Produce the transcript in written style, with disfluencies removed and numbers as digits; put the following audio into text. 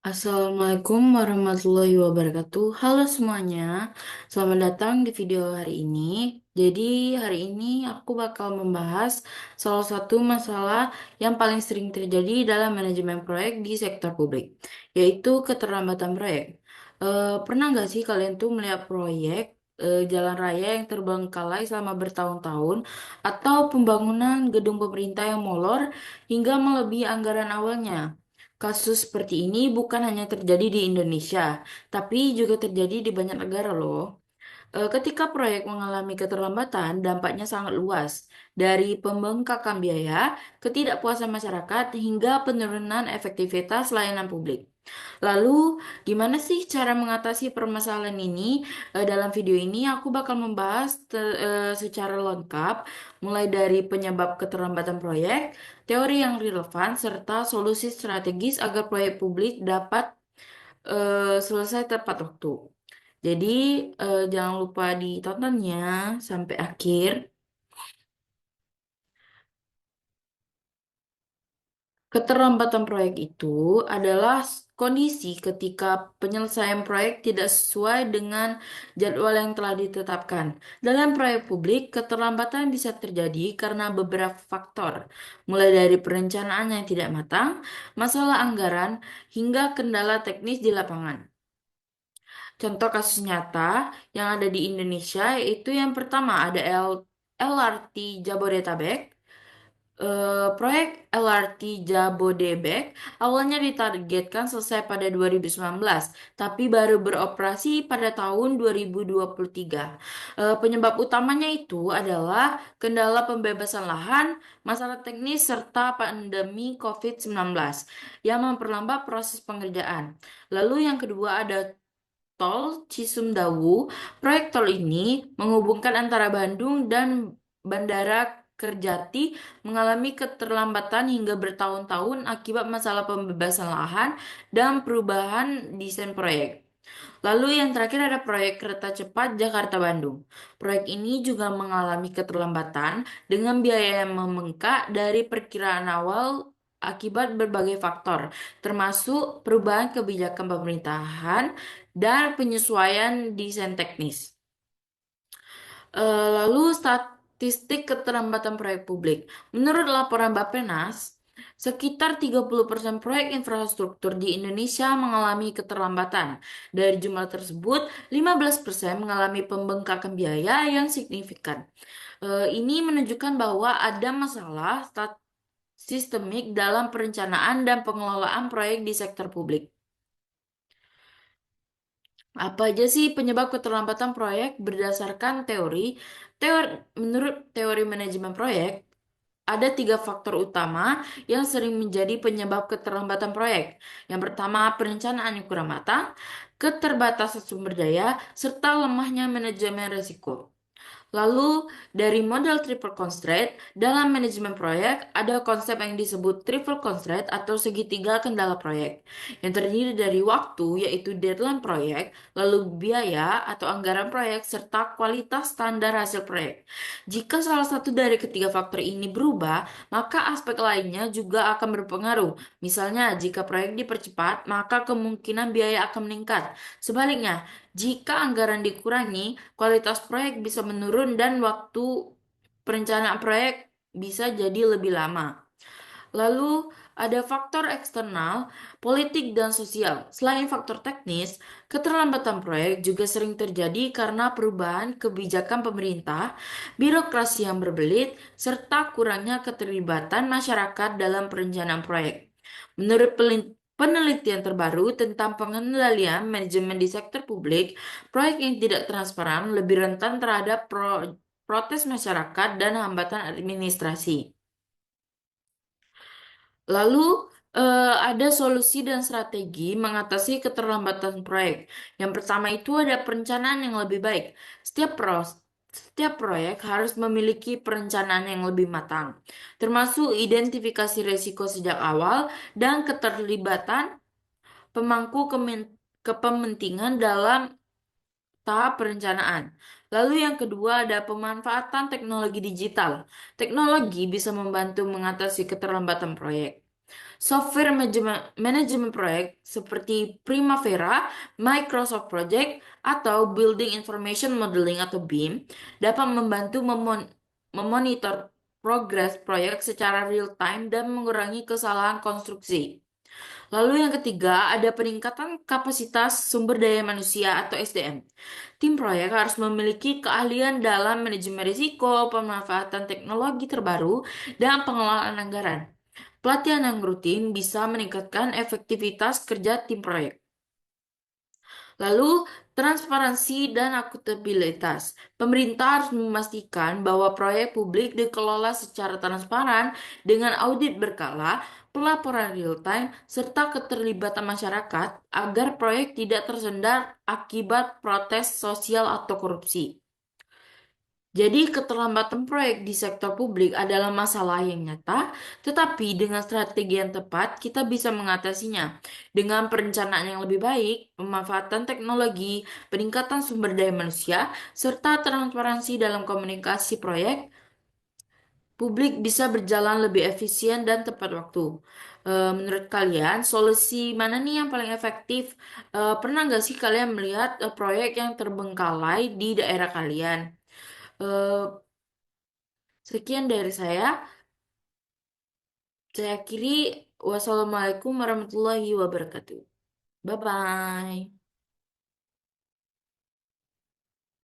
Assalamualaikum warahmatullahi wabarakatuh. Halo semuanya, selamat datang di video hari ini. Jadi, hari ini aku bakal membahas salah satu masalah yang paling sering terjadi dalam manajemen proyek di sektor publik, yaitu keterlambatan proyek. Pernah nggak sih kalian tuh melihat proyek jalan raya yang terbengkalai selama bertahun-tahun, atau pembangunan gedung pemerintah yang molor hingga melebihi anggaran awalnya? Kasus seperti ini bukan hanya terjadi di Indonesia, tapi juga terjadi di banyak negara loh. Ketika proyek mengalami keterlambatan, dampaknya sangat luas, dari pembengkakan biaya, ketidakpuasan masyarakat, hingga penurunan efektivitas layanan publik. Lalu, gimana sih cara mengatasi permasalahan ini? Dalam video ini, aku bakal membahas secara lengkap, mulai dari penyebab keterlambatan proyek, teori yang relevan, serta solusi strategis agar proyek publik dapat selesai tepat waktu. Jadi, jangan lupa ditontonnya sampai akhir. Keterlambatan proyek itu adalah kondisi ketika penyelesaian proyek tidak sesuai dengan jadwal yang telah ditetapkan. Dalam proyek publik, keterlambatan bisa terjadi karena beberapa faktor, mulai dari perencanaan yang tidak matang, masalah anggaran, hingga kendala teknis di lapangan. Contoh kasus nyata yang ada di Indonesia yaitu yang pertama ada LRT Jabodetabek. Proyek LRT Jabodebek awalnya ditargetkan selesai pada 2019, tapi baru beroperasi pada tahun 2023. Penyebab utamanya itu adalah kendala pembebasan lahan, masalah teknis, serta pandemi COVID-19 yang memperlambat proses pengerjaan. Lalu yang kedua ada Tol Cisumdawu. Proyek tol ini menghubungkan antara Bandung dan Bandara Kerjati mengalami keterlambatan hingga bertahun-tahun akibat masalah pembebasan lahan dan perubahan desain proyek. Lalu yang terakhir ada proyek kereta cepat Jakarta-Bandung. Proyek ini juga mengalami keterlambatan dengan biaya yang membengkak dari perkiraan awal akibat berbagai faktor, termasuk perubahan kebijakan pemerintahan dan penyesuaian desain teknis. Lalu statistik keterlambatan proyek publik. Menurut laporan Bappenas, sekitar 30% proyek infrastruktur di Indonesia mengalami keterlambatan. Dari jumlah tersebut, 15% mengalami pembengkakan biaya yang signifikan. Ini menunjukkan bahwa ada masalah sistemik dalam perencanaan dan pengelolaan proyek di sektor publik. Apa aja sih penyebab keterlambatan proyek berdasarkan teori menurut teori manajemen proyek? Ada tiga faktor utama yang sering menjadi penyebab keterlambatan proyek. Yang pertama, perencanaan yang kurang matang, keterbatasan sumber daya, serta lemahnya manajemen risiko. Lalu, dari model triple constraint, dalam manajemen proyek ada konsep yang disebut triple constraint atau segitiga kendala proyek, yang terdiri dari waktu, yaitu deadline proyek, lalu biaya atau anggaran proyek, serta kualitas standar hasil proyek. Jika salah satu dari ketiga faktor ini berubah, maka aspek lainnya juga akan berpengaruh. Misalnya, jika proyek dipercepat, maka kemungkinan biaya akan meningkat. Sebaliknya, jika anggaran dikurangi, kualitas proyek bisa menurun dan waktu perencanaan proyek bisa jadi lebih lama. Lalu ada faktor eksternal, politik dan sosial. Selain faktor teknis, keterlambatan proyek juga sering terjadi karena perubahan kebijakan pemerintah, birokrasi yang berbelit, serta kurangnya keterlibatan masyarakat dalam perencanaan proyek. Menurut penelitian terbaru tentang pengendalian manajemen di sektor publik, proyek yang tidak transparan lebih rentan terhadap protes masyarakat dan hambatan administrasi. Lalu ada solusi dan strategi mengatasi keterlambatan proyek. Yang pertama itu ada perencanaan yang lebih baik. Setiap proyek harus memiliki perencanaan yang lebih matang, termasuk identifikasi risiko sejak awal dan keterlibatan pemangku kepentingan dalam tahap perencanaan. Lalu yang kedua ada pemanfaatan teknologi digital. Teknologi bisa membantu mengatasi keterlambatan proyek. Software manajemen proyek seperti Primavera, Microsoft Project, atau Building Information Modeling atau BIM dapat membantu memonitor progres proyek secara real time dan mengurangi kesalahan konstruksi. Lalu yang ketiga, ada peningkatan kapasitas sumber daya manusia atau SDM. Tim proyek harus memiliki keahlian dalam manajemen risiko, pemanfaatan teknologi terbaru, dan pengelolaan anggaran. Pelatihan yang rutin bisa meningkatkan efektivitas kerja tim proyek. Lalu, transparansi dan akuntabilitas. Pemerintah harus memastikan bahwa proyek publik dikelola secara transparan dengan audit berkala, pelaporan real time, serta keterlibatan masyarakat agar proyek tidak tersendat akibat protes sosial atau korupsi. Jadi, keterlambatan proyek di sektor publik adalah masalah yang nyata, tetapi dengan strategi yang tepat, kita bisa mengatasinya. Dengan perencanaan yang lebih baik, pemanfaatan teknologi, peningkatan sumber daya manusia, serta transparansi dalam komunikasi proyek, publik bisa berjalan lebih efisien dan tepat waktu. Menurut kalian, solusi mana nih yang paling efektif? Pernah nggak sih kalian melihat proyek yang terbengkalai di daerah kalian? Eh, Sekian dari saya. Saya akhiri. Wassalamualaikum warahmatullahi wabarakatuh. Bye-bye.